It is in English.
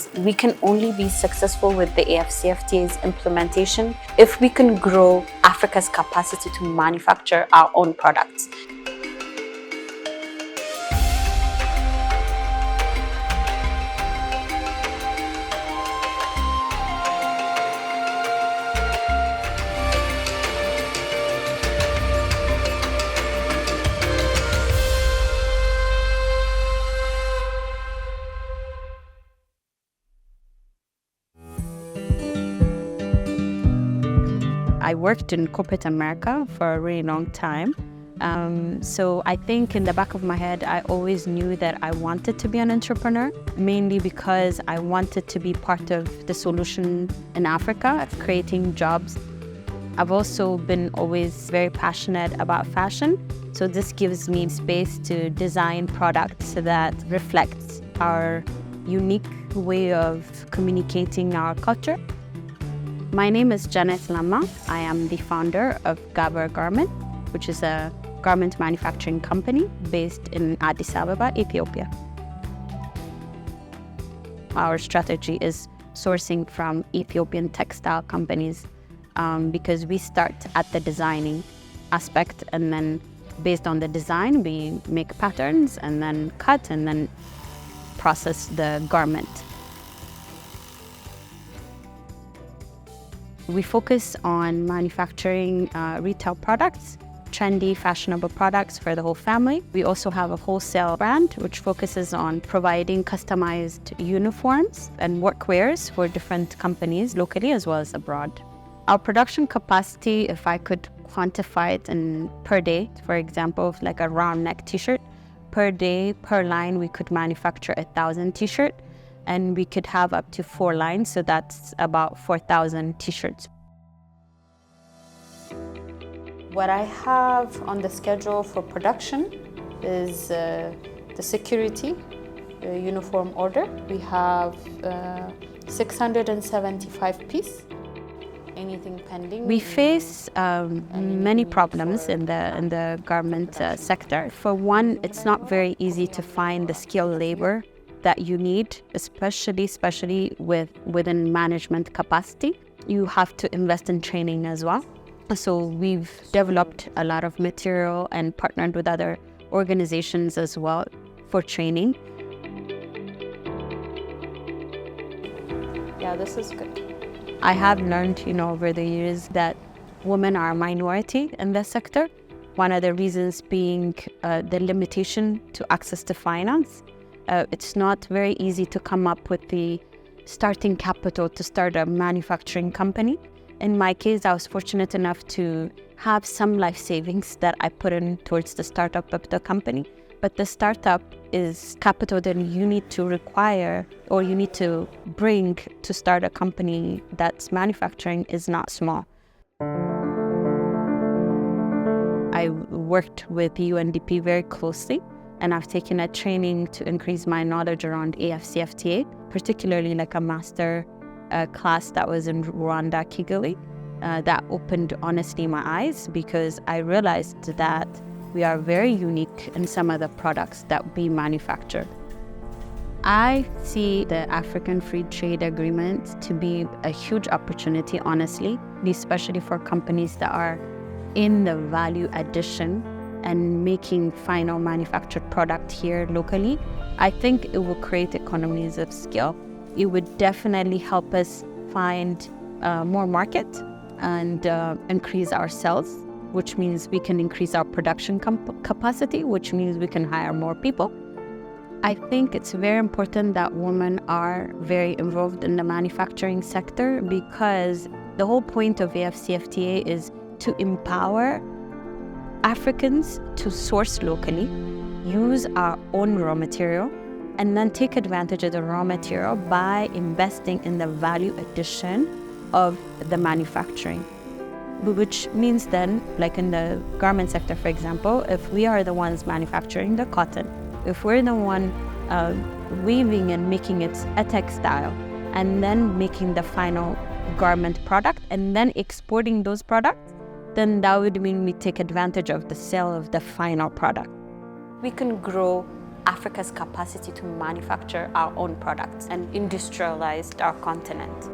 is we can only be successful with the AfCFTA's implementation if we can grow Africa's capacity to manufacture our own products. I worked in corporate America for a really long time. So I think in the back of my head, I always knew that I wanted to be an entrepreneur, mainly because I wanted to be part of the solution in Africa, creating jobs. I've also been always very passionate about fashion. So this gives me space to design products that reflects our unique way of communicating our culture. My name is Jennet Lemma. I am the founder of Gaber Garments, which is a garment manufacturing company based in Addis Ababa, Ethiopia. Our strategy is sourcing from Ethiopian textile companies because we start at the designing aspect, and then based on the design, we make patterns and then cut and then process the garment. We focus on manufacturing retail products, trendy, fashionable products for the whole family. We also have a wholesale brand which focuses on providing customized uniforms and workwears for different companies locally as well as abroad. Our production capacity, if I could quantify it in per day, for example, like a round neck t-shirt, per day, per line, we could manufacture 1,000 t-shirts. And we could have up to 4 lines, so that's about 4,000 t-shirts. What I have on the schedule for production is the security uniform order. We have 675 pieces. Anything pending? We face many problems in the garment sector. For one, it's not very easy to find the skilled labor that you need, especially within management capacity. You have to invest in training as well. So we've developed a lot of material and partnered with other organizations as well for training. Yeah, this is good. I have learned, over the years that women are a minority in this sector. One of the reasons being the limitation to access to finance. It's not very easy to come up with the starting capital to start a manufacturing company. In my case, I was fortunate enough to have some life savings that I put in towards the startup of the company. But the startup is capital that you need to require or you need to bring to start a company that's manufacturing is not small. I worked with UNDP very closely, and I've taken a training to increase my knowledge around AfCFTA, particularly like a master class that was in Rwanda, Kigali. That opened, honestly, my eyes because I realized that we are very unique in some of the products that we manufacture. I see the African Free Trade Agreement to be a huge opportunity, honestly, especially for companies that are in the value addition and making final manufactured product here locally. I think it will create economies of scale. It would definitely help us find more market and increase our sales, which means we can increase our production capacity, which means we can hire more people. I think it's very important that women are very involved in the manufacturing sector because the whole point of AfCFTA is to empower Africans to source locally, use our own raw material, and then take advantage of the raw material by investing in the value addition of the manufacturing. Which means then, like in the garment sector, for example, if we are the ones manufacturing the cotton, if we're the one weaving and making it a textile, and then making the final garment product, and then exporting those products, then that would mean we take advantage of the sale of the final product. We can grow Africa's capacity to manufacture our own products and industrialized our continent.